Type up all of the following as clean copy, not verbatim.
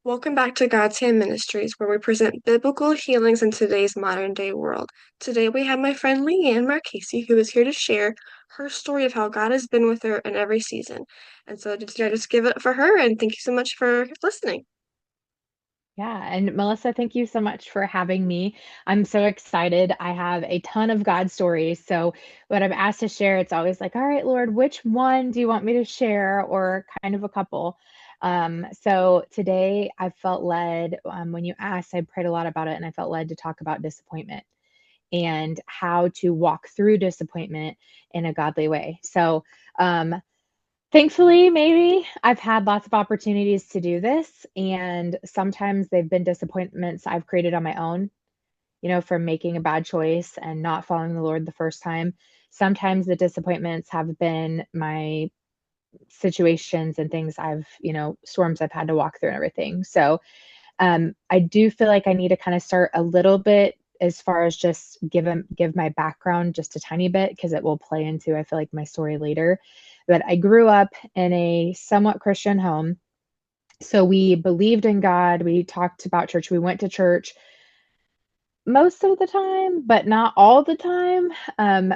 Welcome back to God's Hand Ministries, where we present biblical healings in today's modern day world. Today we have my friend LeeAnn Marcase, who is here to share her story of how God has been with her in every season. And so just give it for her, and thank you so much for listening. Yeah, and Melissa, thank you so much for having me. I'm so excited. I have a ton of God stories. So, when I'm asked to share, it's always like, all right, Lord, which one do you want me to share, or kind of a couple? So today I felt led, when you asked, I prayed a lot about it, and I felt led to talk about disappointment and how to walk through disappointment in a godly way. So, um, thankfully, maybe I've had lots of opportunities to do this, and sometimes they've been disappointments I've created on my own, from making a bad choice and not following the Lord the first time. Sometimes the disappointments have been my situations and things storms I've had to walk through and everything. So, I do feel like I need to kind of start a little bit as far as just give my background just a tiny bit because it will play into I feel like my story later. But I grew up in a somewhat Christian home. So we believed in God. We talked about church. We went to church most of the time, but not all the time.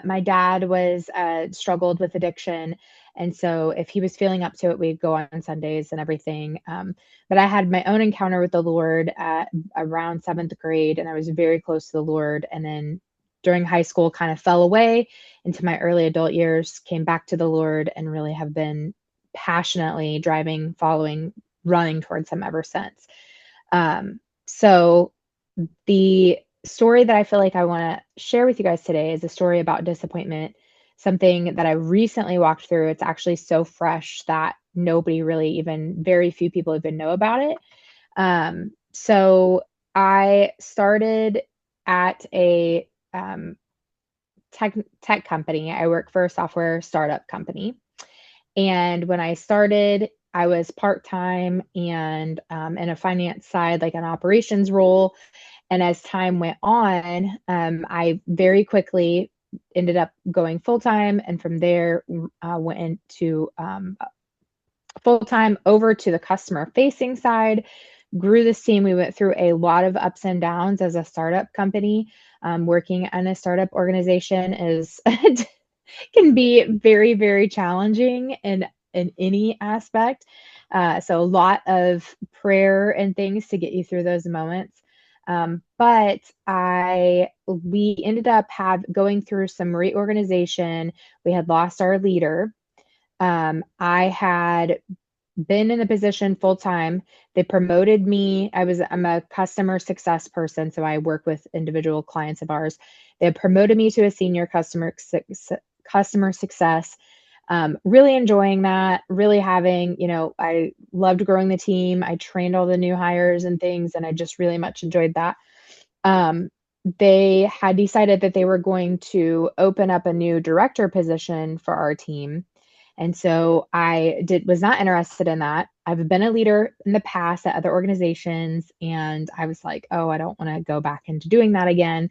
My dad was struggled with addiction, and so if he was feeling up to it, we'd go on Sundays and everything. But I had my own encounter with the Lord at around seventh grade, and I was very close to the Lord. And then during high school, kind of fell away into my early adult years, came back to the Lord, and really have been passionately driving, following, running towards Him ever since. So the story that I feel like I want to share with you guys today is a story about disappointment, something that I recently walked through. It's actually so fresh that nobody really even, very few people even know about it. So I started at a tech company. I work for a software startup company. And when I started, I was part time and in a finance side, like an operations role. And as time went on, I very quickly ended up going full time. And from there, went into full time over to the customer facing side, grew this team. We went through a lot of ups and downs as a startup company. Working in a startup organization is can be very, very challenging in any aspect. So a lot of prayer and things to get you through those moments. But we ended up going through some reorganization. We had lost our leader. I had been in the position full time. They promoted me. I'm a customer success person, so I work with individual clients of ours. They had promoted me to a senior customer success. Really enjoying that. Really having, I loved growing the team. I trained all the new hires and things, and I just really much enjoyed that. Um, they had decided that they were going to open up a new director position for our team. And so was not interested in that. I've been a leader in the past at other organizations, and I was like, oh, I don't want to go back into doing that again.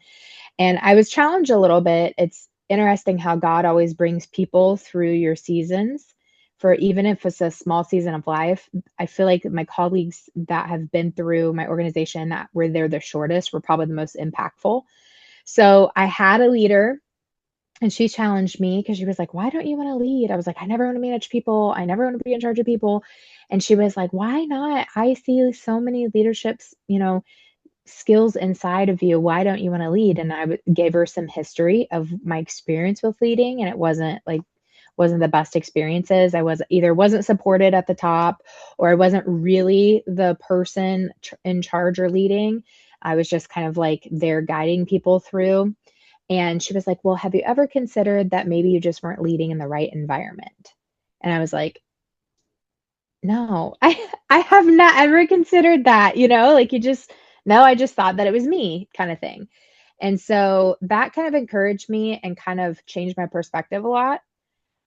And I was challenged a little bit. It's interesting how God always brings people through your seasons. For even if it's a small season of life, I feel like my colleagues that have been through my organization that were there the shortest were probably the most impactful. So I had a leader, and she challenged me because she was like, why don't you want to lead? I was like, I never want to manage people. I never want to be in charge of people. And she was like, why not? I see so many leaderships, skills inside of you. Why don't you want to lead? And gave her some history of my experience with leading, and it wasn't the best experiences. I was either wasn't supported at the top, or I wasn't really the person in charge or leading. I was just kind of like there guiding people through. And she was like, well, have you ever considered that maybe you just weren't leading in the right environment? And I was like, no, I have not ever considered that, like no, I just thought that it was me kind of thing. And so that kind of encouraged me and kind of changed my perspective a lot.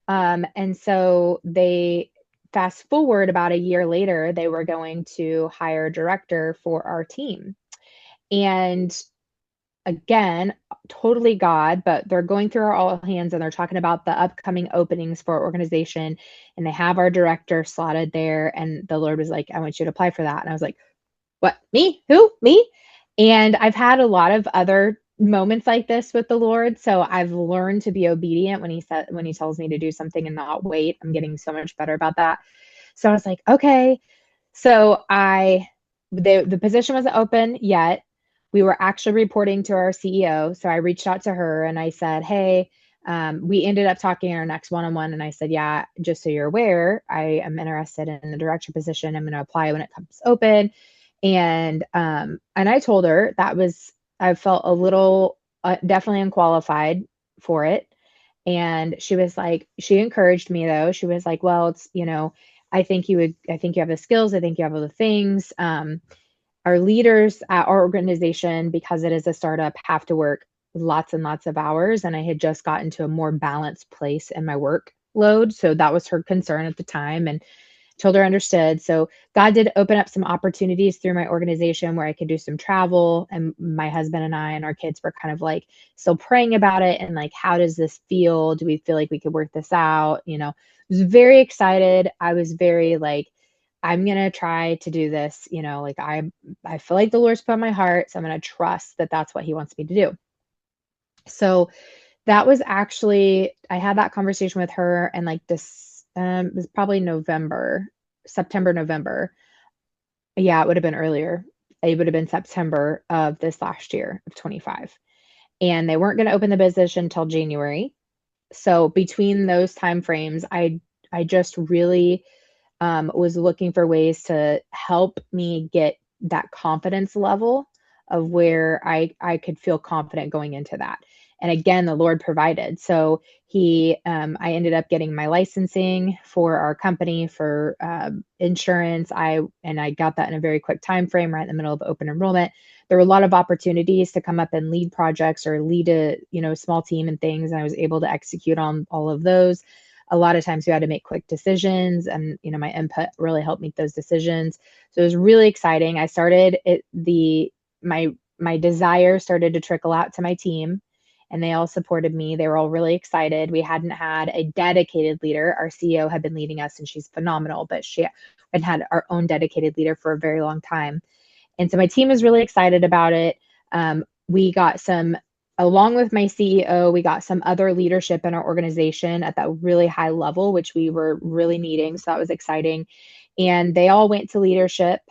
And so they fast forward about a year later, they were going to hire a director for our team. And again, totally God, but they're going through our all hands and they're talking about the upcoming openings for our organization. And they have our director slotted there. And the Lord was like, I want you to apply for that. And I was like, what, me? Who? Me? And I've had a lot of other moments like this with the Lord. So I've learned to be obedient when he tells me to do something and not wait. I'm getting so much better about that. So I was like, okay. So the position wasn't open yet. We were actually reporting to our CEO. So I reached out to her and I said, hey, we ended up talking in our next one-on-one. And I said, yeah, just so you're aware, I am interested in the director position. I'm going to apply when it comes open. And I told her I felt a little definitely unqualified for it. And she encouraged me though. She was like, well, I think you have the skills. I think you have all the things. Our leaders at our organization, because it is a startup, have to work lots and lots of hours. And I had just gotten to a more balanced place in my workload. So that was her concern at the time. And told her I understood. So God did open up some opportunities through my organization where I could do some travel. And my husband and I and our kids were kind of like still praying about it. And like, how does this feel? Do we feel like we could work this out? I was very excited. I was very like, I'm going to try to do this, like I feel like the Lord's put on my heart. So I'm going to trust that that's what he wants me to do. So that was actually, I had that conversation with her and like this, it was probably September, November. Yeah, it would have been earlier. It would have been September of this last year of 25. And they weren't going to open the position until January. So between those time frames, I just really was looking for ways to help me get that confidence level of where I could feel confident going into that. And again, the Lord provided. So I ended up getting my licensing for our company for insurance. I got that in a very quick time frame, right in the middle of open enrollment. There were a lot of opportunities to come up and lead projects or lead a small team and things, and I was able to execute on all of those. A lot of times we had to make quick decisions, and my input really helped make those decisions. So it was really exciting. I started it the my desire started to trickle out to my team, and they all supported me. They were all really excited. We hadn't had a dedicated leader. Our CEO had been leading us and she's phenomenal, but she had had our own dedicated leader for a very long time. And so my team was really excited about it. We got along with my CEO, we got some other leadership in our organization at that really high level, which we were really needing. So that was exciting. And they all went to leadership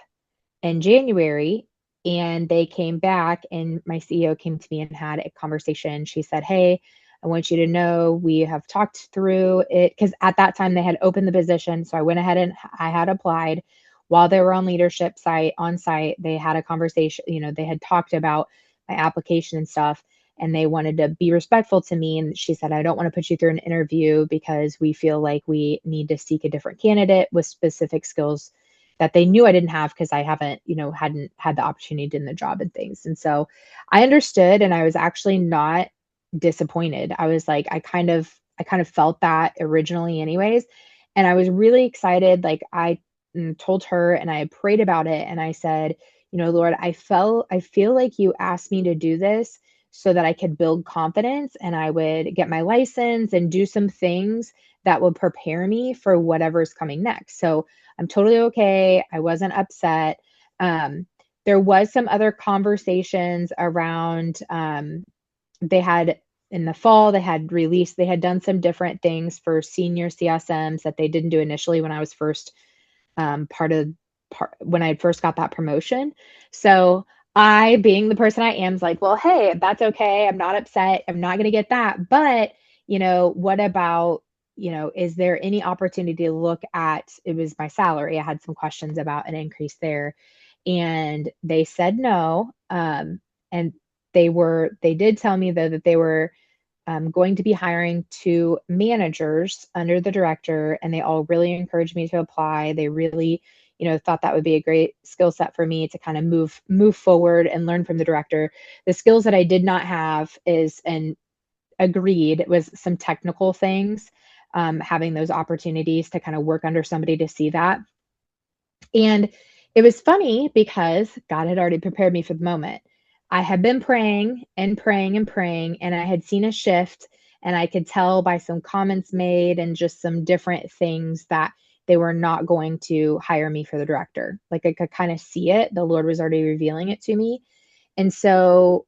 in January, and they came back, and my CEO came to me and had a conversation. She said, hey, I want you to know we have talked through it, because at that time they had opened the position. So I went ahead and I had applied while they were on leadership on site. They had a conversation, they had talked about my application and stuff, and they wanted to be respectful to me. And she said, I don't want to put you through an interview because we feel like we need to seek a different candidate with specific skills that they knew I didn't have, because I hadn't had the opportunity in the job and things. And so I understood, and I was actually not disappointed. I was like, I kind of felt that originally anyways. And I was really excited. Like I told her and I prayed about it, and I said, Lord, I feel like you asked me to do this so that I could build confidence and I would get my license and do some things that would prepare me for whatever's coming next. So I'm totally okay. I wasn't upset. There was some other conversations around, they had in the fall, they had done some different things for senior CSMs that they didn't do initially when I was first when I first got that promotion. So I, being the person I am, is like, well, hey, that's okay. I'm not upset. I'm not going to get that. But, what about, is there any opportunity to look at, it was my salary. I had some questions about an increase there, and they said no. And they did tell me though that they were going to be hiring 2 managers under the director, and they all really encouraged me to apply. They really, thought that would be a great skill set for me to kind of move forward and learn from the director. The skills that I did not have and agreed, it was some technical things, having those opportunities to kind of work under somebody to see that. And it was funny because God had already prepared me for the moment. I had been praying and praying and praying, and I had seen a shift, and I could tell by some comments made and just some different things that they were not going to hire me for the director. Like I could kind of see it. The Lord was already revealing it to me. And so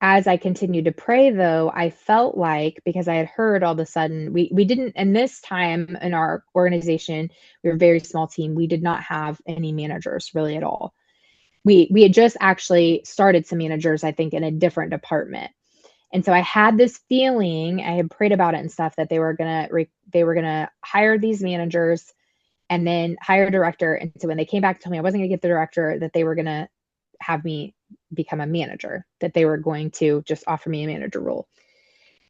as I continued to pray, though, I felt like because I had heard all of a sudden, we didn't, and this time in our organization, we were a very small team. We did not have any managers really at all. We had just actually started some managers, I think, in a different department. And so I had this feeling, I had prayed about it and stuff, that they were gonna hire these managers and then hire a director. And so when they came back to tell me I wasn't gonna get the director, that they were gonna have me become a manager, that they were going to just offer me a manager role.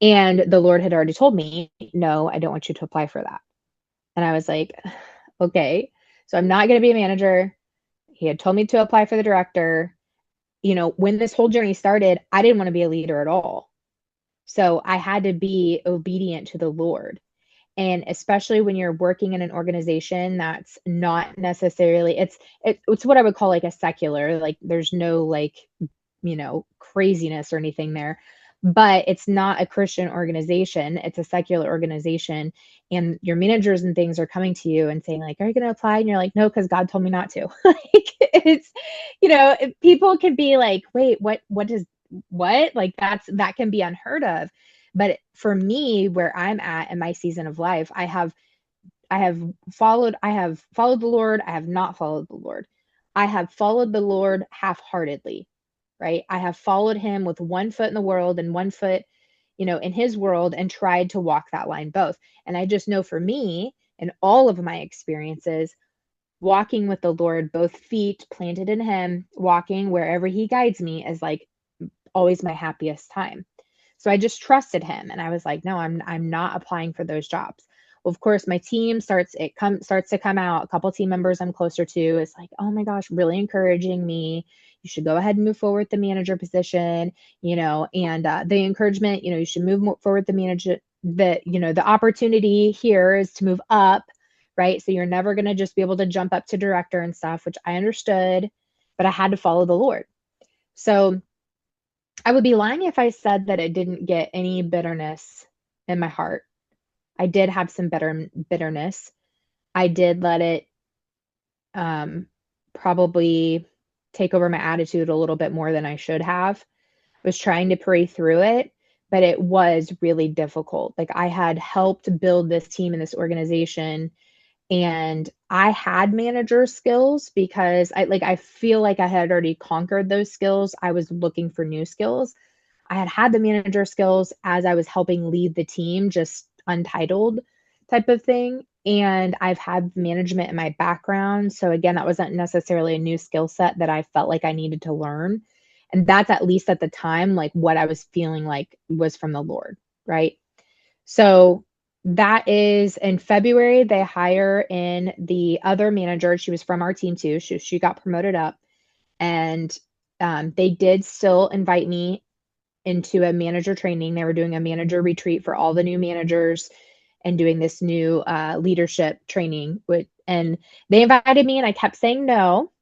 And the Lord had already told me, no, I don't want you to apply for that. And I was like, okay, so I'm not going to be a manager. He had told me to apply for the director. You know, when this whole journey started, I didn't want to be a leader at all. So I had to be obedient to the Lord. And especially when you're working in an organization that's not necessarily, it's what I would call like a secular, like there's no like, craziness or anything there, but it's not a Christian organization. It's a secular organization. And your managers and things are coming to you and saying like, are you going to apply? And you're like, no, because God told me not to. Like it's, people can be like, wait, what? Like that can be unheard of. But for me, where I'm at in my season of life, I have followed the Lord. I have not followed the Lord. I have followed the Lord half-heartedly, right? I have followed him with one foot in the world and one foot, in his world, and tried to walk that line both. And I just know for me, in all of my experiences, walking with the Lord, both feet planted in him, walking wherever he guides me, is like always my happiest time. So I just trusted him, and I was like, no, I'm not applying for those jobs. Well, of course, my team starts to come out. A couple team members I'm closer to is like, oh my gosh, really encouraging me. You should go ahead and move forward with the manager position, and the encouragement, you should move forward the manager. The opportunity here is to move up, right? So you're never going to just be able to jump up to director and stuff, which I understood, but I had to follow the Lord. So I would be lying if I said that I didn't get any bitterness in my heart. I did have some bitterness. I did let it probably take over my attitude a little bit more than I should have. I was trying to pray through it, but it was really difficult. Like I had helped build this team and this organization, and I had manager skills because I feel like I had already conquered those skills. I was looking for new skills. I had the manager skills as I was helping lead the team, just untitled type of thing. And I've had management in my background. So again, that wasn't necessarily a new skill set that I felt like I needed to learn. And that's, at least at the time, like what I was feeling like was from the Lord, right? So that is in February, they hire in the other manager. She was from our team too. She got promoted up, and they did still invite me into a manager training. They were doing a manager retreat for all the new managers and doing this new leadership training. And they invited me, and I kept saying no.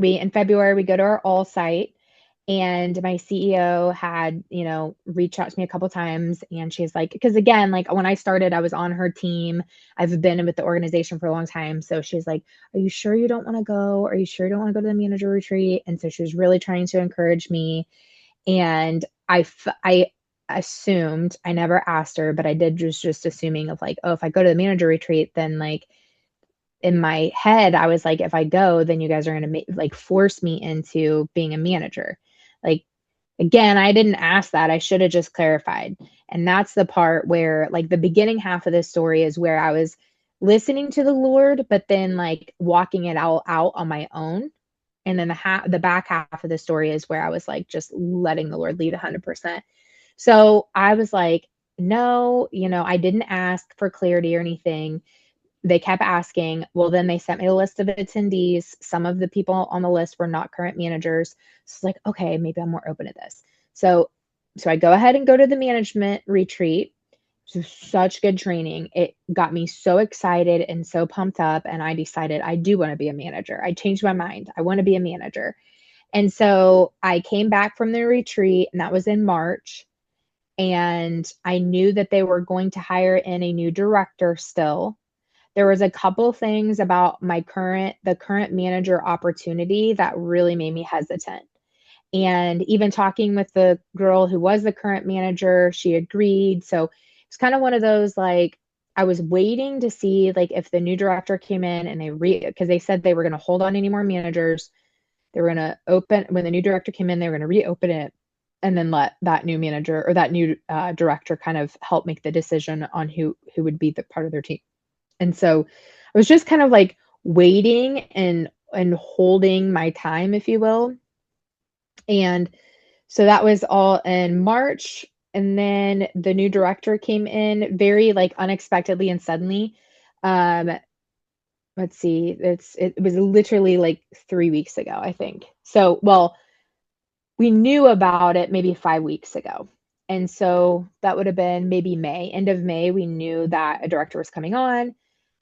In February, we go to our all site, and my CEO had, reached out to me a couple times, and she's like, because again, like when I started, I was on her team. I've been with the organization for a long time. So she's like, are you sure you don't want to go? Are you sure you don't want to go to the manager retreat? And so she was really trying to encourage me. And I assumed, I never asked her, but I did just assuming of like, oh, if I go to the manager retreat, then like in my head, I was like, if I go, then you guys are going to force me into being a manager. Like, again, I didn't ask that. I should have just clarified. And that's the part where, like, the beginning half of this story is where I was listening to the Lord, but then like walking it all out on my own. And then the back half of the story is where I was like just letting the Lord lead 100%. So I was like, no, I didn't ask for clarity or anything. They kept asking. Well, then they sent me a list of attendees. Some of the people on the list were not current managers. So it's like, okay, maybe I'm more open to this. So I go ahead and go to the management retreat. Such good training. It got me so excited and so pumped up. And I decided I do want to be a manager. I changed my mind. I want to be a manager. And so I came back from the retreat, and that was in March. And I knew that they were going to hire in a new director still. there was a couple things about the current manager opportunity that really made me hesitant. And even talking with the girl who was the current manager, she agreed. So it's kind of one of those, like, I was waiting to see like if the new director came in and because they said they were going to hold on any more managers. They were going to open when the new director came in, they were going to reopen it and then let that new manager or that new director kind of help make the decision on who would be the part of their team. And so I was just kind of like waiting and holding my time, if you will. And so that was all in March. And then the new director came in very like unexpectedly and suddenly. Um, let's see, it was literally like 3 weeks ago, I think. So, well, we knew about it maybe 5 weeks ago. And so that would have been maybe May, end of May, we knew that a director was coming on.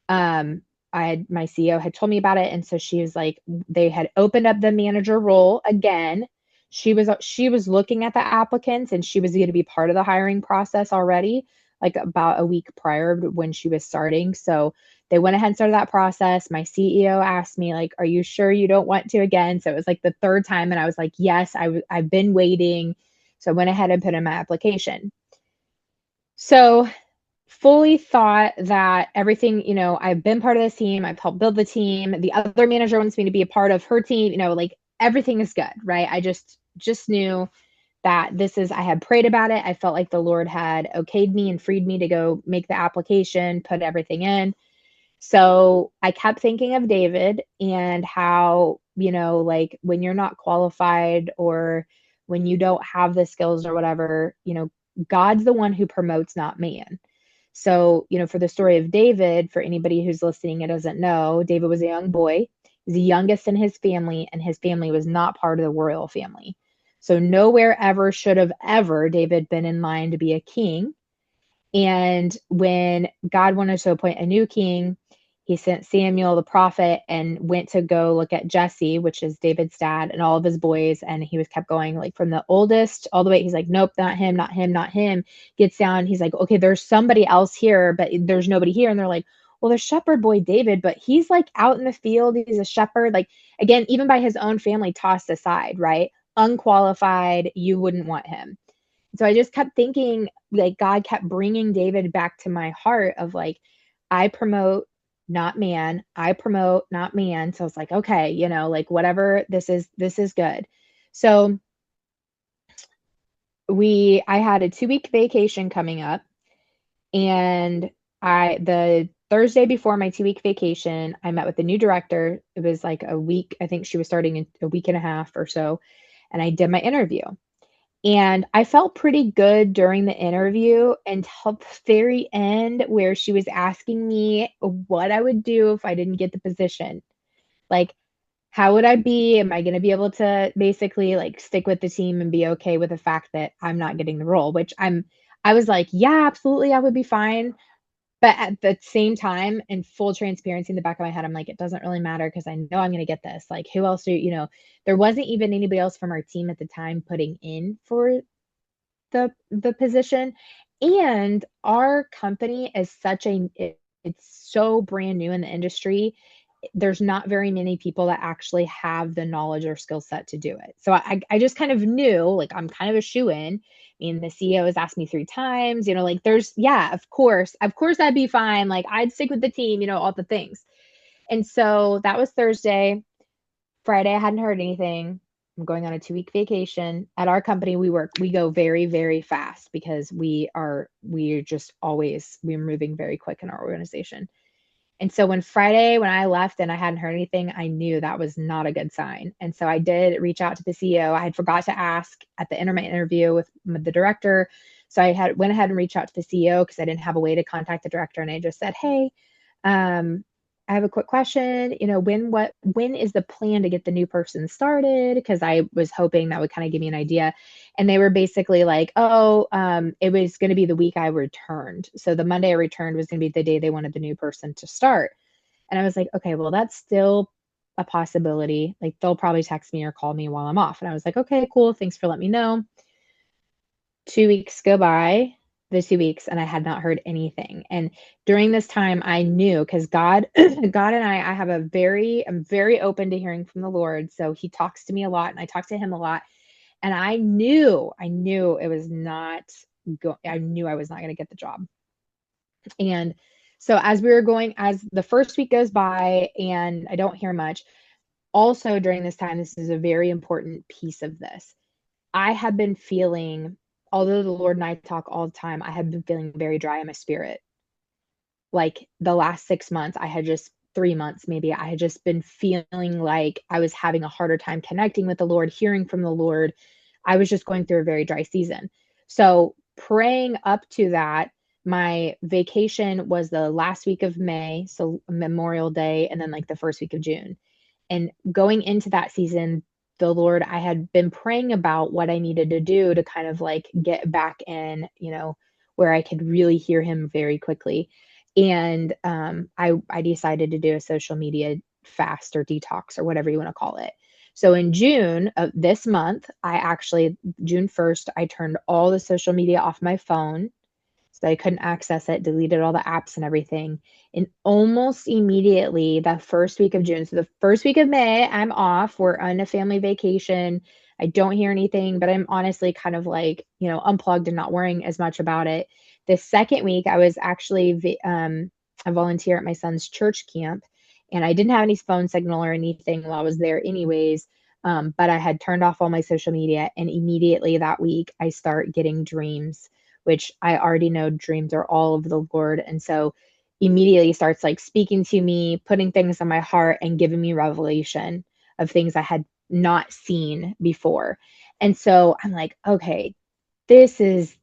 Um, my CEO had told me about it, and so she was like, they had opened up the manager role again. She was looking at the applicants, and she was going to be part of the hiring process already, like about a week prior to when she was starting. So they went ahead and started that process. My CEO asked me, like, "Are you sure you don't want to again?" So it was like the third time, and I was like, "Yes, I've been waiting." So I went ahead and put in my application. So fully thought that everything, I've been part of this team, I've helped build the team. The other manager wants me to be a part of her team, like everything is good, right? I just knew that I had prayed about it. I felt like the Lord had okayed me and freed me to go make the application, put everything in. So I kept thinking of David and how, like when you're not qualified or when you don't have the skills or whatever, God's the one who promotes, not man. So, for the story of David, for anybody who's listening and doesn't know, David was a young boy. He's the youngest in his family, and his family was not part of the royal family. So, nowhere ever should have ever David been in line to be a king. And when God wanted to appoint a new king, he sent Samuel the prophet and went to go look at Jesse, which is David's dad, and all of his boys. And he was kept going like from the oldest all the way. He's like, nope, not him, not him, not him. Gets down. He's like, okay, there's somebody else here, but there's nobody here. And they're like, well, there's shepherd boy David, but he's like out in the field. He's a shepherd. Like, again, even by his own family, tossed aside, right? Unqualified. You wouldn't want him. So I just kept thinking, like, God kept bringing David back to my heart of like, I promote, not man. I promote, not man. So I was like, okay, like whatever, this is good. So I had a 2-week vacation coming up, and the Thursday before my 2-week vacation, I met with the new director. It was like a week. I think she was starting in a week and a half or so. And I did my interview. And I felt pretty good during the interview until the very end, where she was asking me what I would do if I didn't get the position. Like, how would I be? Am I going to be able to basically like stick with the team and be okay with the fact that I'm not getting the role? I was like, yeah, absolutely, I would be fine. But at the same time, in full transparency in the back of my head, I'm like, it doesn't really matter because I know I'm going to get this. Like, who else there wasn't even anybody else from our team at the time putting in for the position. And our company is it's so brand new in the industry. There's not very many people that actually have the knowledge or skill set to do it. So I just kind of knew, like, I'm kind of a shoe-in. I mean, the CEO has asked me 3 times, like yeah, of course I'd be fine. Like, I'd stick with the team, all the things. And so that was Thursday. Friday, I hadn't heard anything. I'm going on a 2-week vacation. At our company, we go very, very fast because we're moving very quick in our organization. And so when I left and I hadn't heard anything, I knew that was not a good sign. And so I did reach out to the CEO. I had forgot to ask at the internet interview with the director. So went ahead and reached out to the CEO because I didn't have a way to contact the director. And I just said, hey, I have a quick question. When is the plan to get the new person started? Because I was hoping that would kind of give me an idea. And they were basically like, oh, it was going to be the week I returned. So the Monday I returned was going to be the day they wanted the new person to start. And I was like, okay, well, that's still a possibility. Like, they'll probably text me or call me while I'm off. And I was like, okay, cool. Thanks for letting me know. 2 weeks go by. the 2 weeks and I had not heard anything. And during this time, I knew because God, God and I have I'm very open to hearing from the Lord. So he talks to me a lot and I talk to him a lot. And I knew it was not I knew I was not going to get the job. And so as the first week goes by and I don't hear much, also during this time, this is a very important piece of this. I have been feeling, although the Lord and I talk all the time, I have been feeling very dry in my spirit. Like the last 6 months, 3 months maybe, I had just been feeling like I was having a harder time connecting with the Lord, hearing from the Lord. I was just going through a very dry season. So, praying up to that, my vacation was the last week of May, so Memorial Day, and then like the first week of June. And going into that season, the Lord, I had been praying about what I needed to do to kind of like get back in, where I could really hear him very quickly. And I decided to do a social media fast or detox or whatever you want to call it. So in June of this month, June 1st, I turned all the social media off my phone so I couldn't access it, deleted all the apps and everything. And almost immediately, the first week of June, so the first week of May, I'm off. We're on a family vacation. I don't hear anything, but I'm honestly kind of like, unplugged and not worrying as much about it. The second week, I was actually a volunteer at my son's church camp, and I didn't have any phone signal or anything while I was there, anyways. But I had turned off all my social media, and immediately that week, I start getting dreams, which I already know dreams are all of the Lord. And so immediately starts like speaking to me, putting things on my heart and giving me revelation of things I had not seen before. And so I'm like, okay, this is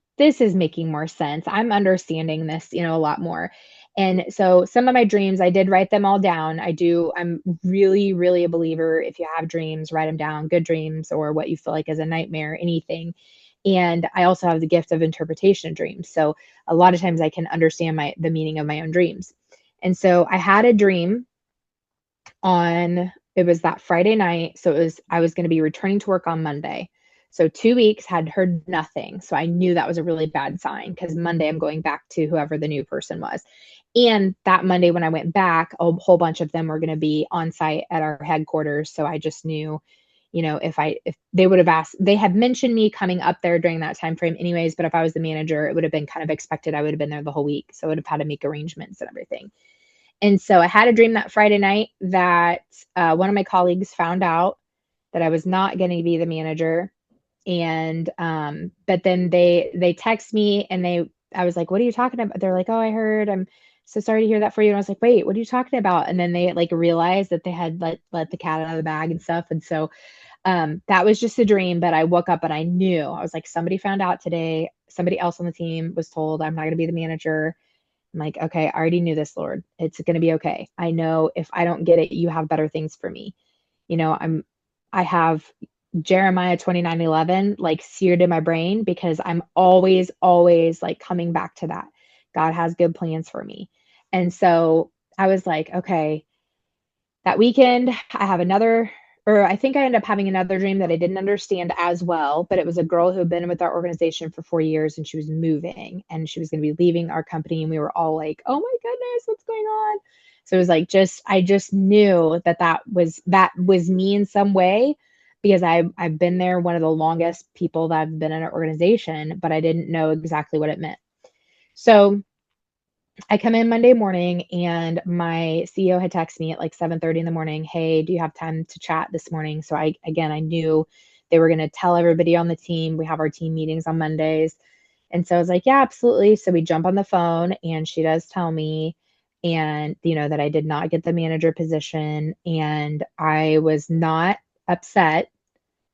making more sense. I'm understanding this, a lot more. And so some of my dreams, I did write them all down. I'm really, really a believer. If you have dreams, write them down, good dreams or what you feel like is a nightmare, anything. And I also have the gift of interpretation of dreams. So a lot of times I can understand the meaning of my own dreams. And so I had a dream it was that Friday night. So I was going to be returning to work on Monday. So 2 weeks had heard nothing. So I knew that was a really bad sign because Monday I'm going back to whoever the new person was. And that Monday when I went back, a whole bunch of them were going to be on site at our headquarters. So I just knew, if they would have asked, they had mentioned me coming up there during that time frame anyways, but if I was the manager, it would have been kind of expected I would have been there the whole week. So I would have had to make arrangements and everything. And so I had a dream that Friday night that one of my colleagues found out that I was not going to be the manager. And but then they text me and I was like, what are you talking about? They're like, oh, I heard. I'm so sorry to hear that for you. And I was like, wait, what are you talking about? And then they like realized that they had let the cat out of the bag and stuff. And so that was just a dream, but I woke up and I knew. I was like, somebody found out today. Somebody else on the team was told I'm not going to be the manager. I'm like, okay, I already knew this, Lord. It's going to be okay. I know if I don't get it, you have better things for me. I have Jeremiah 29:11 like seared in my brain because I'm always, always like coming back to that. God has good plans for me. And so I was like, okay, that weekend, I think I ended up having another dream that I didn't understand as well, but it was a girl who had been with our organization for 4 years and she was moving and she was going to be leaving our company. And we were all like, oh my goodness, what's going on? So it was like, I just knew that was me in some way because I've been there one of the longest people that have been in our organization, but I didn't know exactly what it meant. So I come in Monday morning and my CEO had texted me at like 7:30 in the morning, hey, do you have time to chat this morning? So I knew they were going to tell everybody on the team. We have our team meetings on Mondays. And so I was like, yeah, absolutely. So we jump on the phone and she does tell me and that I did not get the manager position and I was not upset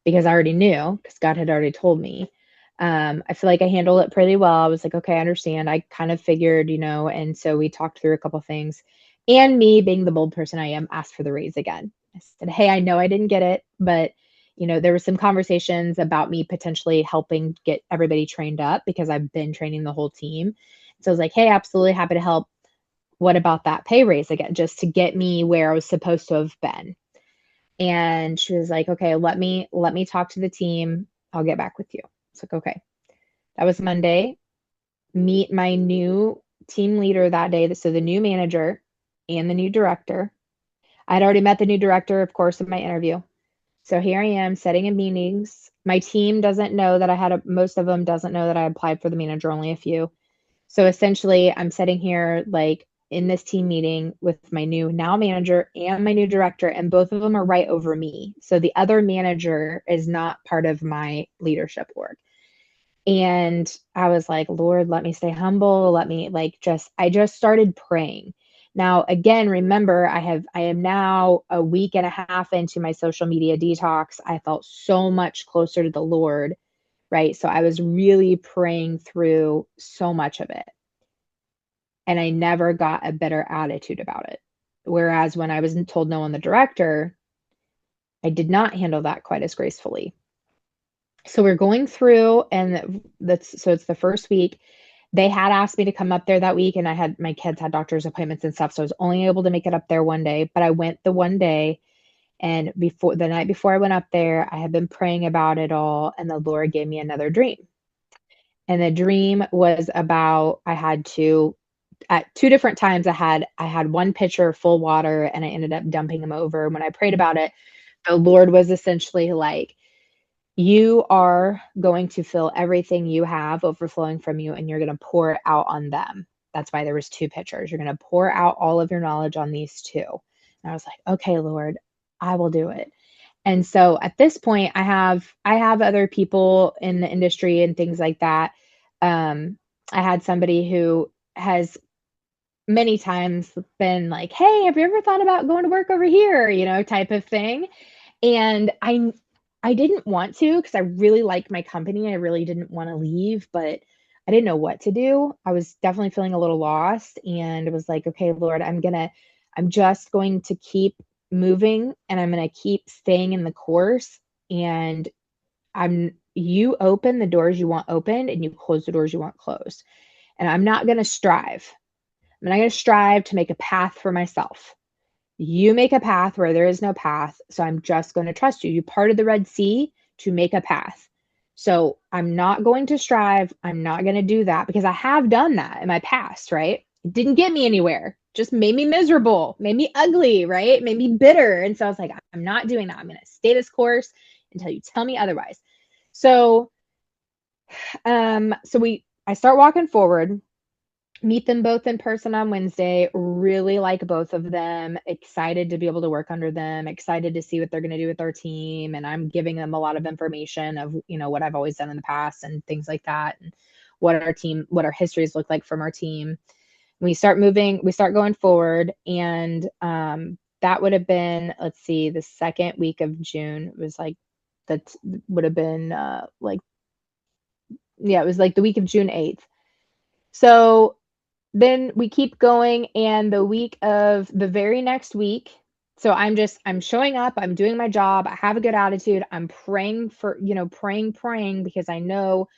because I already knew because God had already told me. I feel like I handled it pretty well. I was like, okay, I understand. I kind of figured, and so we talked through a couple things. And me being the bold person I am, asked for the raise again. I said, hey, I know I didn't get it, but there were some conversations about me potentially helping get everybody trained up because I've been training the whole team. So I was like, hey, absolutely happy to help. What about that pay raise again, just to get me where I was supposed to have been? And she was like, okay, let me talk to the team. I'll get back with you. It's like, okay. That was Monday. meet my new team leader that day. So the new manager and the new director. I'd already met the new director, of course, in my interview. So here I am setting in meetings. My team doesn't know that most of them doesn't know that I applied for the manager, only a few. So essentially, I'm sitting here like in this team meeting with my new now manager and my new director, and both of them are right over me. So the other manager is not part of my leadership org. And I was like, Lord, let me stay humble. Let me I just started praying. Now, again, remember, I am now a week and a half into my social media detox. I felt so much closer to the Lord, right? So I was really praying through so much of it. And I never got a better attitude about it. Whereas when I was told no on the director, I did not handle that quite as gracefully. So we're going through, and it's the first week. They had asked me to come up there that week, and my kids had doctor's appointments and stuff, so I was only able to make it up there one day. But I went the one day, and before the night before I went up there, I had been praying about it all, and the Lord gave me another dream. And the dream was about I had to at two different times I had one pitcher full water, and I ended up dumping them over. When I prayed about it, the Lord was essentially like, you are going to fill everything you have overflowing from you, and you're going to pour it out on them. That's why there was two pitchers. You're going to pour out all of your knowledge on these two. And I was like, okay, Lord, I will do it. And so at this point, I have other people in the industry and things like that. I had somebody who has many times been like, hey, have you ever thought about going to work over here? Type of thing. And I didn't want to, because I really liked my company. I really didn't want to leave, but I didn't know what to do. I was definitely feeling a little lost, and it was like, okay, Lord, I'm just going to keep moving, and I'm going to keep staying in the course. And you open the doors you want opened, and you close the doors you want closed. And I'm not going to strive. I'm not going to strive to make a path for myself. You make a path where there is no path. So I'm just going to trust you. You parted the Red Sea to make a path. So I'm not going to strive. I'm not going to do that, because I have done that in my past, right? It didn't get me anywhere. Just made me miserable, made me ugly, right? Made me bitter. And so I was like, I'm not doing that. I'm going to stay this course until you tell me otherwise. So, I start walking forward, meet them both in person on Wednesday. Really like both of them. Excited to be able to work under them. Excited to see what they're going to do with our team. And I'm giving them a lot of information of, what I've always done in the past and things like that. And what our histories look like from our team. We start going forward. And that would have been, let's see, the second week of June. It was like, that would have been it was like the week of June 8th. So then we keep going, and the very next week, so I'm showing up, I'm doing my job, I have a good attitude, I'm praying praying, because I know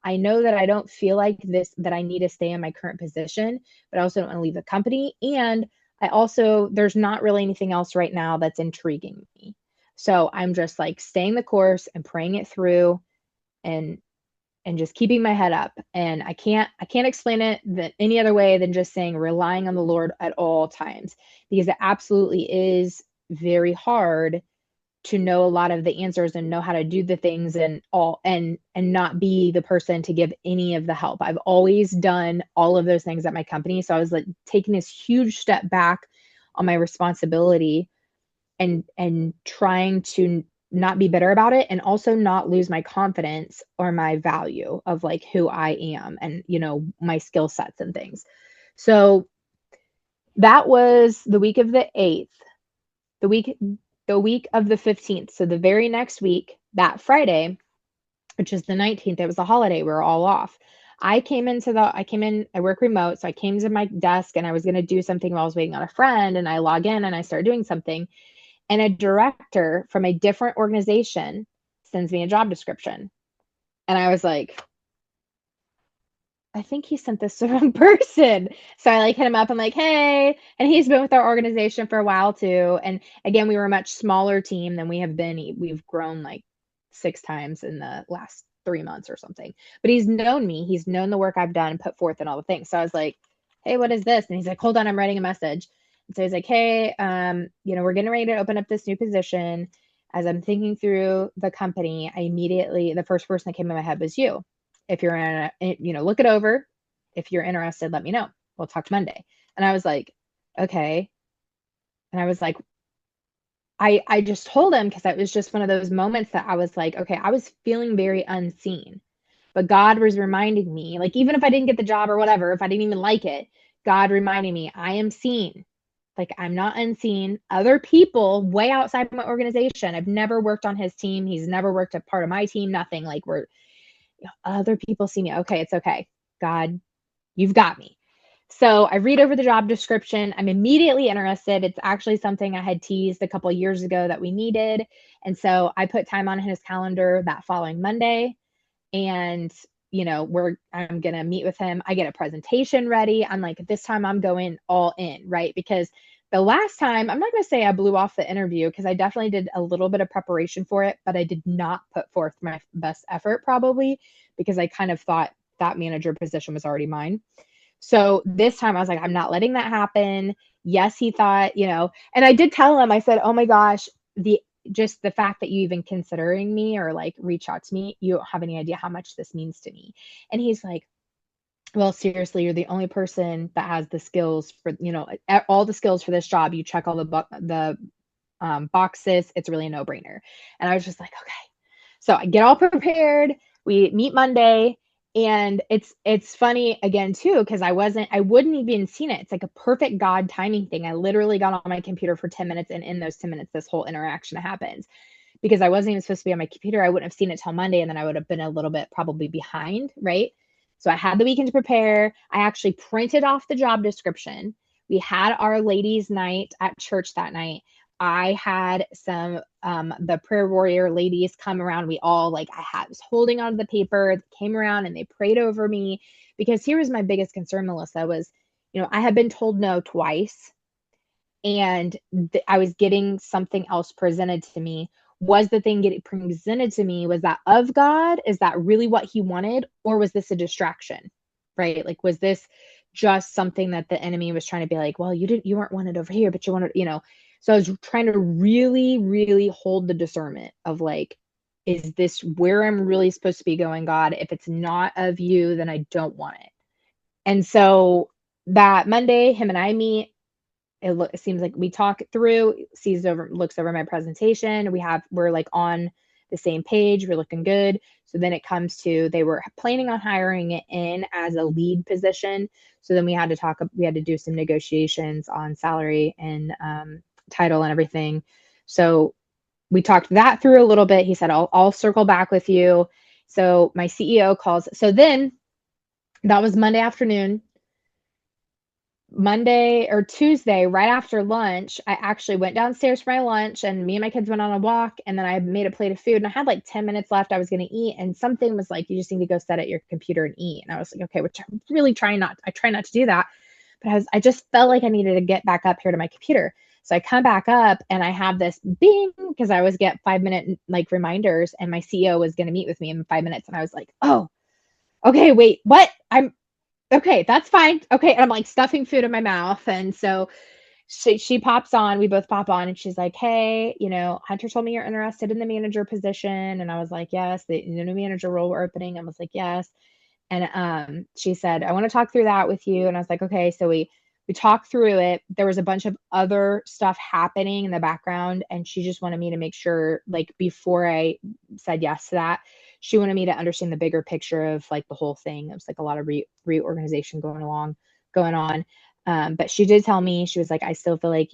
that I don't feel like this, that I need to stay in my current position, but I also don't want to leave the company. And there's not really anything else right now that's intriguing me. So I'm just like staying the course and praying it through, and just keeping my head up. And I can't explain it that any other way than just saying relying on the Lord at all times, because it absolutely is very hard to know a lot of the answers and know how to do the things and not be the person to give any of the help. I've always done all of those things at my company. So I was like taking this huge step back on my responsibility, and trying to not be bitter about it, and also not lose my confidence or my value of like who I am, and my skill sets and things. So that was the week of the 8th, the week of the 15th. So the very next week, that Friday, which is the 19th, it was a holiday, we were all off. I work remote, so I came to my desk, and I was going to do something while I was waiting on a friend, and I log in and I start doing something. And a director from a different organization sends me a job description. And I was like, I think he sent this to the wrong person. So I hit him up. I'm like, hey, and he's been with our organization for a while too. And again, we were a much smaller team than we have been. We've grown like 6 times in the last 3 months or something. But he's known me. He's known the work I've done and put forth and all the things. So I was like, hey, what is this? And he's like, hold on, I'm writing a message. And so he's like, hey, we're getting ready to open up this new position. As I'm thinking through the company, the first person that came in my head was you. If you're look it over. If you're interested, let me know. We'll talk Monday. And I was like, okay. And I was like, I just told him because it was just one of those moments that I was like, okay, I was feeling very unseen. But God was reminding me, like, even if I didn't get the job or whatever, if I didn't even like it, God reminding me, I am seen. Like, I'm not unseen. Other people way outside my organization, I've never worked on his team. He's never worked a part of my team, nothing. Like, other people see me. Okay, it's okay. God, you've got me. So I read over the job description. I'm immediately interested. It's actually something I had teased a couple of years ago that we needed. And so I put time on his calendar that following Monday. And, I'm going to meet with him. I get a presentation ready. I'm like, this time I'm going all in, right? Because the last time, I'm not going to say I blew off the interview because I definitely did a little bit of preparation for it, but I did not put forth my best effort probably because I kind of thought that manager position was already mine. So this time I was like, I'm not letting that happen. Yes, he thought, and I did tell him, I said, oh my gosh, just the fact that you even considering me or like reach out to me, you don't have any idea how much this means to me. And he's like, well, seriously, you're the only person that has the skills for, all the skills for this job. You check all the boxes. It's really a no brainer. And I was just like, okay. So I get all prepared. We meet Monday. And it's funny again too, because I wouldn't even seen it. It's like a perfect God timing thing. I literally got on my computer for 10 minutes, and in those 10 minutes, this whole interaction happens. Because I wasn't even supposed to be on my computer. I wouldn't have seen it till Monday, and then I would have been a little bit probably behind, right? So I had the weekend to prepare. I actually printed off the job description. We had our ladies' night at church that night. I had some the prayer warrior ladies come around. We all was holding onto the paper. They came around and they prayed over me, because here was my biggest concern, Melissa, was, I had been told no twice, and I was getting something else presented to me. Was the thing getting presented to me, was that of God? Is that really what he wanted? Or was this a distraction, right? Like, was this just something that the enemy was trying to be like, well, you weren't wanted over here, but you wanted, So I was trying to really, really hold the discernment of like, is this where I'm really supposed to be going, God? If it's not of you, then I don't want it. And so that Monday, him and I meet. It seems like we talk through, looks over my presentation. We're like on the same page. We're looking good. So then it comes to, they were planning on hiring it in as a lead position. So then we had to do some negotiations on salary and title and everything. So we talked that through a little bit. He said, I'll circle back with you. So my CEO calls. So then that was Monday afternoon. Monday or Tuesday, right after lunch, I actually went downstairs for my lunch, and me and my kids went on a walk, and then I made a plate of food, and I had like 10 minutes left. I was going to eat, and something was like, you just need to go sit at your computer and eat. And I was like, okay, which I'm really try not to do that. But I just felt like I needed to get back up here to my computer. So I come back up and I have this bing, because I always get 5-minute like reminders, and my CEO was going to meet with me in 5 minutes. And I was like, oh, okay, wait, what? Okay, that's fine. Okay. And I'm like stuffing food in my mouth. And so she pops on, we both pop on, and she's like, hey, Hunter told me you're interested in the manager position. And I was like, yes, the new manager role we're opening. I was like, yes. And she said, I want to talk through that with you. And I was like, okay. So we talked through it. There was a bunch of other stuff happening in the background, and she just wanted me to make sure, like, before I said yes to that, she wanted me to understand the bigger picture of like the whole thing. It was like a lot of reorganization going on. But she did tell me, she was like, I still feel like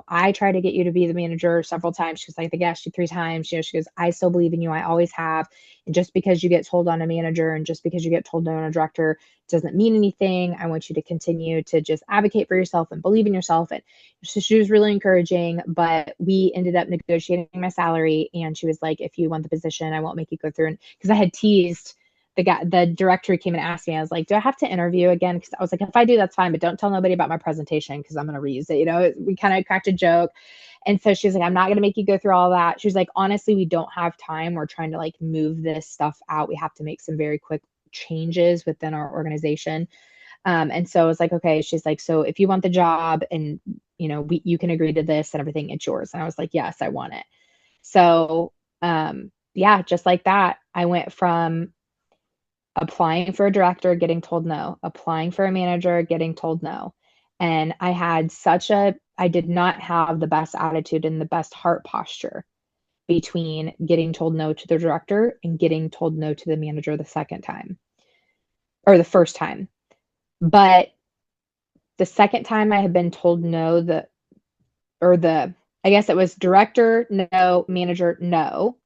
I tried to get you to be the manager several times. She was like, I think I asked you 3 times. She goes, I still believe in you. I always have. And just because you get told on a manager, and just because you get told no on a director, doesn't mean anything. I want you to continue to just advocate for yourself and believe in yourself. And so she was really encouraging, but we ended up negotiating my salary. And she was like, if you want the position, I won't make you go through. And because I had teased the director came and asked me, I was like, do I have to interview again? Because I was like, if I do, that's fine, but don't tell nobody about my presentation, because I'm going to reuse it. We kind of cracked a joke. And so she's like, I'm not going to make you go through all that. She's like, honestly, we don't have time. We're trying to like move this stuff out. We have to make some very quick changes within our organization. And so I was like, okay, she's like, so if you want the job and, you can agree to this and everything, it's yours. And I was like, yes, I want it. So, yeah, just like that, I went from applying for a director, getting told no, applying for a manager, getting told no. And I did not have the best attitude and the best heart posture between getting told no to the director and getting told no to the manager the second time or the first time. But the second time I had been told no, I guess it was director, no, manager, no.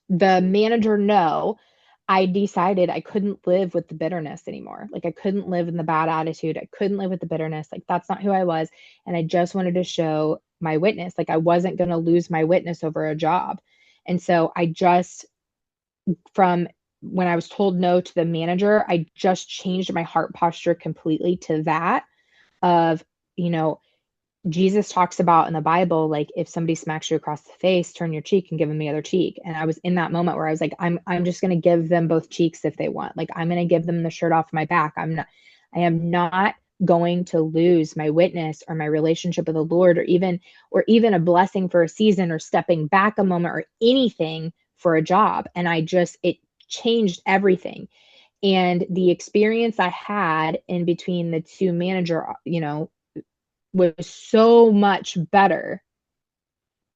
The manager, no, I decided I couldn't live with the bitterness anymore. Like I couldn't live in the bad attitude. I couldn't live with the bitterness. Like that's not who I was. And I just wanted to show my witness. Like I wasn't going to lose my witness over a job. And so from when I was told no to the manager, I just changed my heart posture completely to that of, you know, Jesus talks about in the Bible, like if somebody smacks you across the face, turn your cheek and give them the other cheek. And I was in that moment where I was like, I'm just going to give them both cheeks if they want. Like I'm going to give them the shirt off my back. I am not going to lose my witness or my relationship with the Lord or even a blessing for a season or stepping back a moment or anything for a job. And it changed everything. And the experience I had in between the two manager, was so much better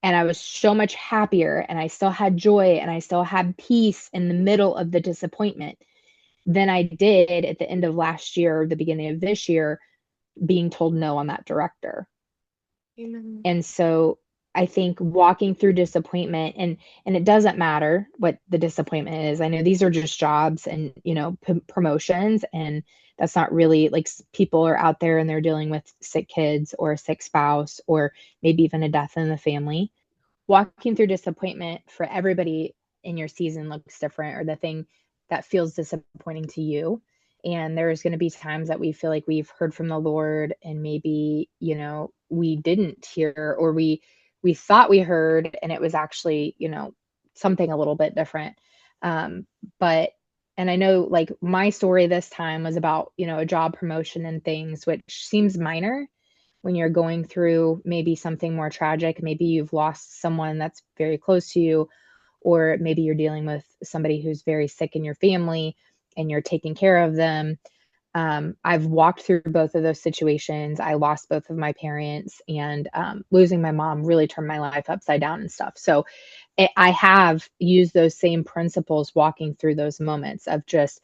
and I was so much happier and I still had joy and I still had peace in the middle of the disappointment than I did at the end of last year or the beginning of this year being told no on that director. Amen. And so I think walking through disappointment and it doesn't matter what the disappointment is. I know these are just jobs and, promotions, and that's not really like people are out there and they're dealing with sick kids or a sick spouse or maybe even a death in the family. Walking through disappointment for everybody in your season looks different, or the thing that feels disappointing to you. And there's going to be times that we feel like we've heard from the Lord and maybe, we didn't hear, or we thought we heard and it was actually, something a little bit different. But and I know like my story this time was about, a job promotion and things, which seems minor when you're going through maybe something more tragic. Maybe you've lost someone that's very close to you, or maybe you're dealing with somebody who's very sick in your family and you're taking care of them. I've walked through both of those situations. I lost both of my parents, and losing my mom really turned my life upside down and stuff. So I have used those same principles walking through those moments of just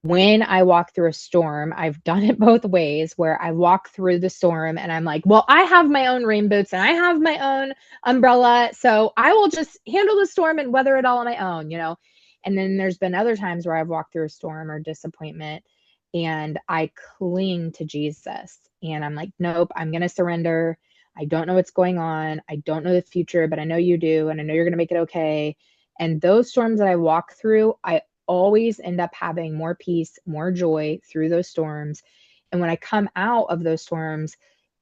when I walk through a storm. I've done it both ways where I walk through the storm and I'm like, well, I have my own rain boots and I have my own umbrella. So I will just handle the storm and weather it all on my own. And then there's been other times where I've walked through a storm or disappointment and I cling to Jesus and I'm like, nope, I'm going to surrender. I don't know what's going on. I don't know the future, but I know you do. And I know you're going to make it okay. And those storms that I walk through, I always end up having more peace, more joy through those storms. And when I come out of those storms,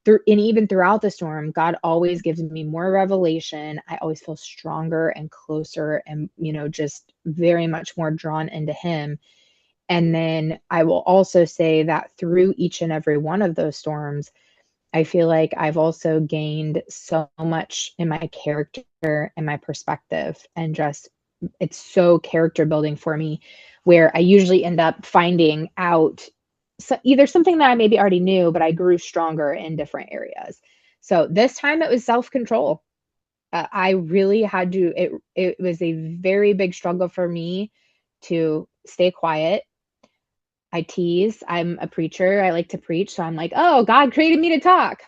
and even throughout the storm, God always gives me more revelation. I always feel stronger and closer and, just very much more drawn into Him. And then I will also say that through each and every one of those storms, I feel like I've also gained so much in my character and my perspective, and just it's so character building for me, where I usually end up finding out either something that I maybe already knew, but I grew stronger in different areas. So this time it was self-control. I really had to, it was a very big struggle for me to stay quiet. I tease. I'm a preacher. I like to preach. So I'm like, oh, God created me to talk.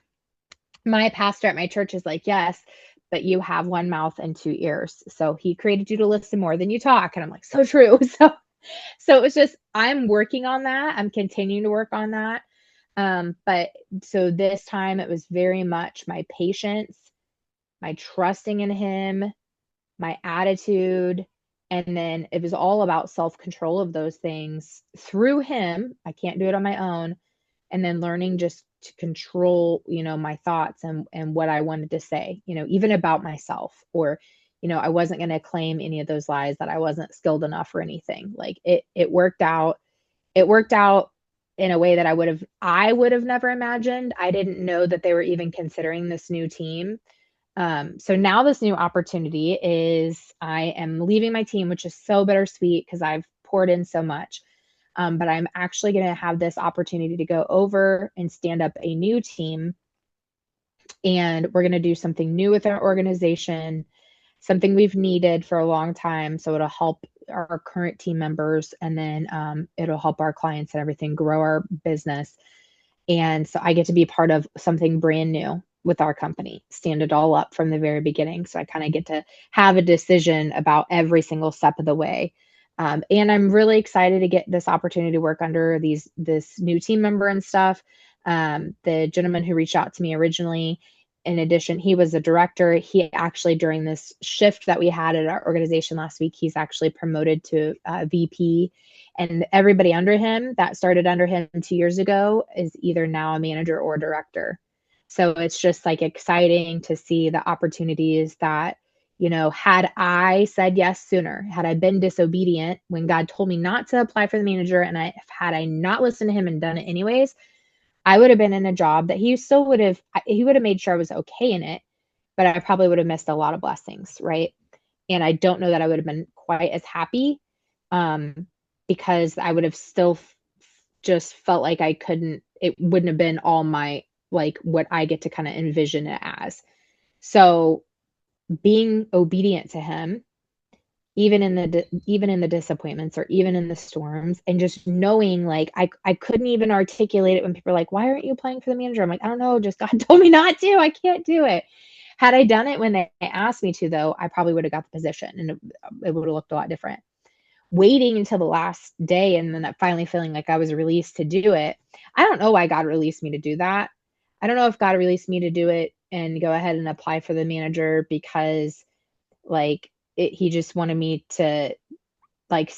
My pastor at my church is like, yes, but you have one mouth and two ears. So he created you to listen more than you talk. And I'm like, so true. So it was just, I'm working on that. I'm continuing to work on that. But so this time it was very much my patience, my trusting in him, my attitude. And then it was all about self control of those things through him. I can't do it on my own, and then learning just to control, my thoughts and what I wanted to say, even about myself, or, I wasn't going to claim any of those lies that I wasn't skilled enough or anything. Like it worked out. It worked out in a way that I would have never imagined. I didn't know that they were even considering this new team. So now this new opportunity is I am leaving my team, which is so bittersweet because I've poured in so much. But I'm actually going to have this opportunity to go over and stand up a new team. And we're going to do something new with our organization, something we've needed for a long time. So it'll help our current team members, and then it'll help our clients and everything grow our business. And so I get to be part of something brand new with our company, stand it all up from the very beginning. So I kind of get to have a decision about every single step of the way. And I'm really excited to get this opportunity to work under this new team member and stuff. The gentleman who reached out to me originally, in addition, he was a director. He actually, during this shift that we had at our organization last week, he's actually promoted to VP. And everybody under him that started under him 2 years ago is either now a manager or director. So it's just like exciting to see the opportunities that, had I said yes sooner, had I been disobedient when God told me not to apply for the manager, and had I not listened to him and done it anyways, I would have been in a job that he would have made sure I was okay in it, but I probably would have missed a lot of blessings, right? And I don't know that I would have been quite as happy, because I would have still just felt like it wouldn't have been all my, like what I get to kind of envision it as. So being obedient to him, even in the disappointments or even in the storms, and just knowing, like, I couldn't even articulate it when people are like, why aren't you applying for the manager? I'm like, I don't know, just God told me not to. I can't do it. Had I done it when they asked me to, though, I probably would have got the position, and it would have looked a lot different. Waiting until the last day and then finally feeling like I was released to do it. I don't know why God released me to do that. I don't know if God released me to do it and go ahead and apply for the manager because, like, he just wanted me to, like,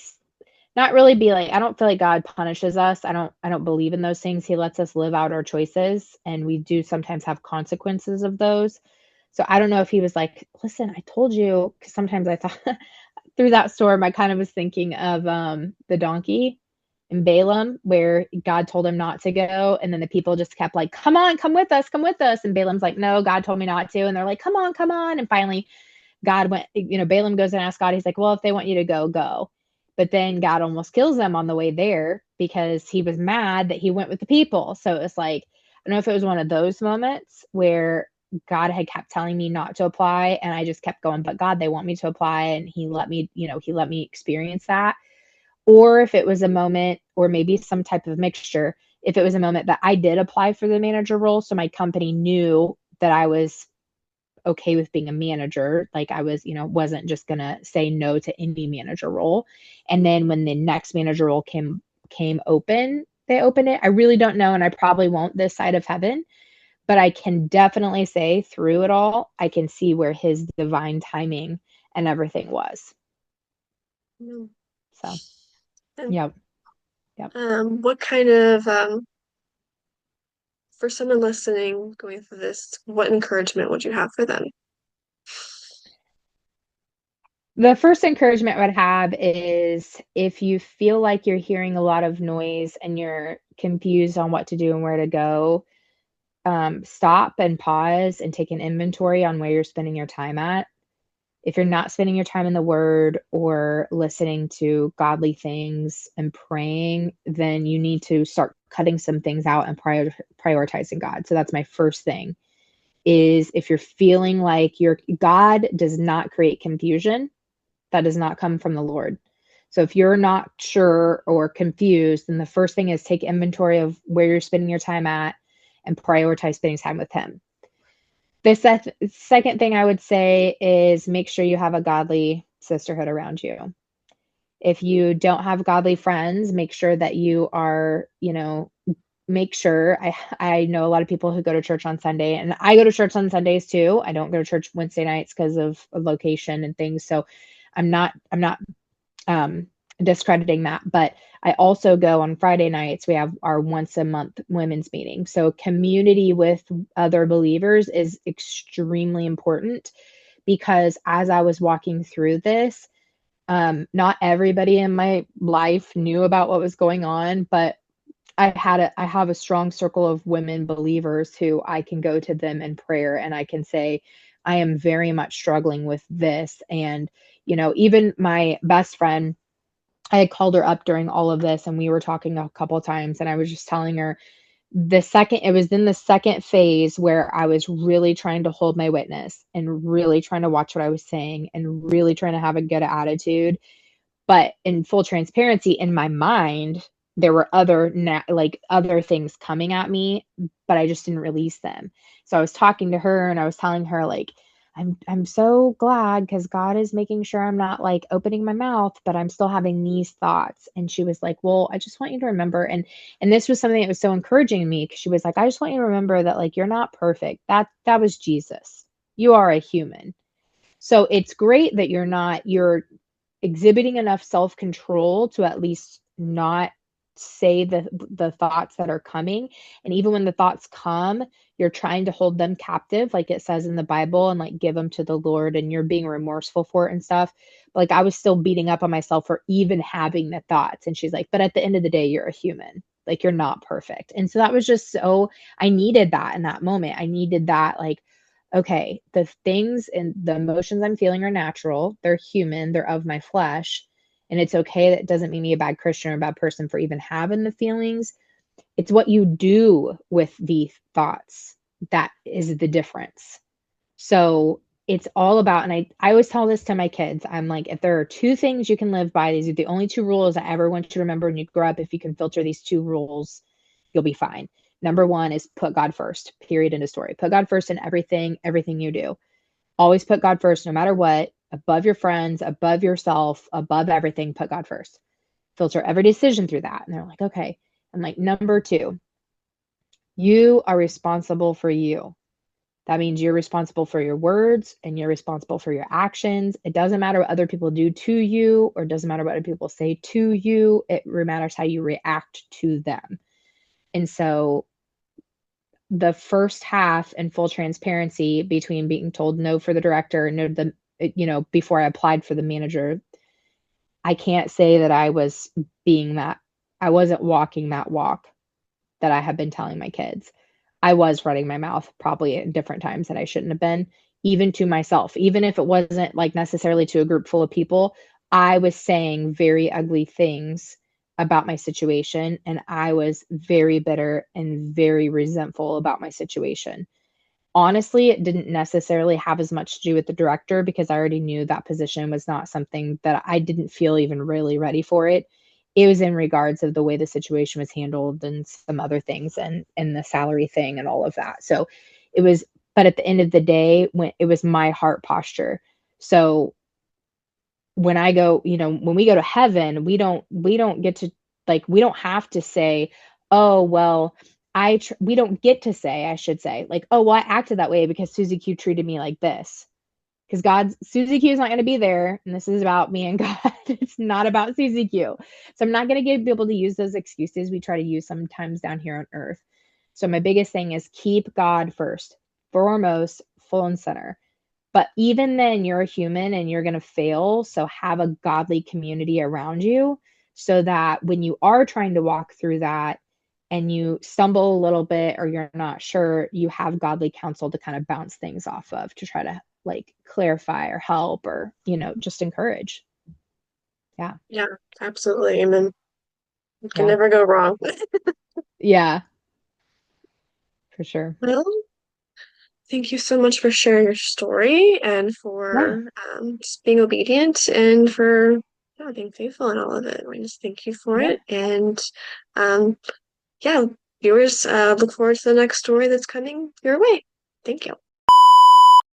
not really be like, I don't feel like God punishes us. I don't believe in those things. He lets us live out our choices, and we do sometimes have consequences of those. So I don't know if he was like, listen, I told you, because sometimes I thought through that storm, I kind of was thinking of the donkey in Balaam, where God told him not to go. And then the people just kept like, come on, come with us, come with us. And Balaam's like, no, God told me not to. And they're like, come on, come on. And finally, God went, Balaam goes and asks God, he's like, well, if they want you to go, go. But then God almost kills them on the way there because he was mad that he went with the people. So it's like, I don't know if it was one of those moments where God had kept telling me not to apply, and I just kept going, but God, they want me to apply. And he let me, he let me experience that. Or if it was a moment, or maybe some type of mixture, if it was a moment that I did apply for the manager role. So my company knew that I was okay with being a manager. Like I was, wasn't just going to say no to any manager role. And then when the next manager role came open, they opened it. I really don't know. And I probably won't this side of heaven, but I can definitely say through it all, I can see where his divine timing and everything was. Mm. So, And yep. Yep. what kind of for someone listening going through this, what encouragement would you have for them? The first encouragement I would have is if you feel like you're hearing a lot of noise and you're confused on what to do and where to go, stop and pause and take an inventory on where you're spending your time at. If you're not spending your time in the word or listening to godly things and praying, then you need to start cutting some things out and prioritizing God. So that's my first thing, is if you're feeling like God does not create confusion, that does not come from the Lord. So if you're not sure or confused, then the first thing is take inventory of where you're spending your time at and prioritize spending time with him. The second thing I would say is make sure you have a godly sisterhood around you. If you don't have godly friends, make sure that you are, make sure. I know a lot of people who go to church on Sunday, and I go to church on Sundays too. I don't go to church Wednesday nights because of location and things. So I'm not discrediting that. But I also go on Friday nights, we have our once a month women's meeting. So community with other believers is extremely important because as I was walking through this, not everybody in my life knew about what was going on, but I have a strong circle of women believers who I can go to them in prayer and I can say, I am very much struggling with this. And, even my best friend, I had called her up during all of this and we were talking a couple of times and I was just telling her it was in the second phase where I was really trying to hold my witness and really trying to watch what I was saying and really trying to have a good attitude. But in full transparency, in my mind, there were other things coming at me, but I just didn't release them. So I was talking to her and I was telling her like, I'm so glad because God is making sure I'm not like opening my mouth, but I'm still having these thoughts. And she was like, well, I just want you to remember. And this was something that was so encouraging to me because she was like, I just want you to remember that like you're not perfect. That was Jesus. You are a human. So it's great that you're exhibiting enough self-control to at least not say the thoughts that are coming. And even when the thoughts come, you're trying to hold them captive, like it says in the Bible, and like give them to the Lord, and you're being remorseful for it and stuff. But like I was still beating up on myself for even having the thoughts. And she's like, but at the end of the day, you're a human. Like you're not perfect. And so that was just so I needed that in that moment. I needed that like okay, the things and the emotions I'm feeling are natural. They're human, they're of my flesh. And it's okay. That doesn't make me a bad Christian or a bad person for even having the feelings. It's what you do with the thoughts that is the difference. So it's all about, and I always tell this to my kids. I'm like, if there are two things you can live by, these are the only two rules I ever want you to remember when you grow up. If you can filter these two rules, you'll be fine. Number one is put God first, period, end of story. Put God first in everything you do. Always put God first, no matter what, above your friends, above yourself, above everything, put God first. Filter every decision through that. And they're like, okay. I'm like, number two, you are responsible for you. That means you're responsible for your words and you're responsible for your actions. It doesn't matter what other people do to you, or it doesn't matter what other people say to you. It matters how you react to them. And so the first half in full transparency between being told no for the director and no the before I applied for the manager, I can't say that I wasn't walking that walk that I have been telling my kids. I was running my mouth probably at different times that I shouldn't have been, even to myself, even if it wasn't like necessarily to a group full of people. I was saying very ugly things about my situation, and I was very bitter and very resentful about my situation. Honestly, it didn't necessarily have as much to do with the director because I already knew that position was not something that I didn't feel even really ready for it. It was in regards of the way the situation was handled and some other things and the salary thing and all of that. So it was, but at the end of the day, when it was my heart posture. So when I go, when we go to heaven, we don't get to like we don't have to say, "Oh, well, we don't get to say, I should say, like, "Oh, well, I acted that way because Susie Q treated me like this." Because Susie Q is not going to be there, and this is about me and God. It's not about Susie Q. So I'm not going to get people to use those excuses we try to use sometimes down here on earth. So my biggest thing is keep God first, foremost, full and center. But even then, you're a human and you're going to fail. So have a godly community around you so that when you are trying to walk through that and you stumble a little bit or you're not sure, you have godly counsel to kind of bounce things off of to try to like clarify or help or, just encourage. Yeah. Yeah, absolutely. Amen. You can Yeah. never go wrong. Yeah, for sure. Well, thank you so much for sharing your story and Yeah. for just being obedient and for being faithful in all of it. We just thank you for Yeah. it. And um, yeah, viewers, look forward to the next story that's coming your way. Thank you.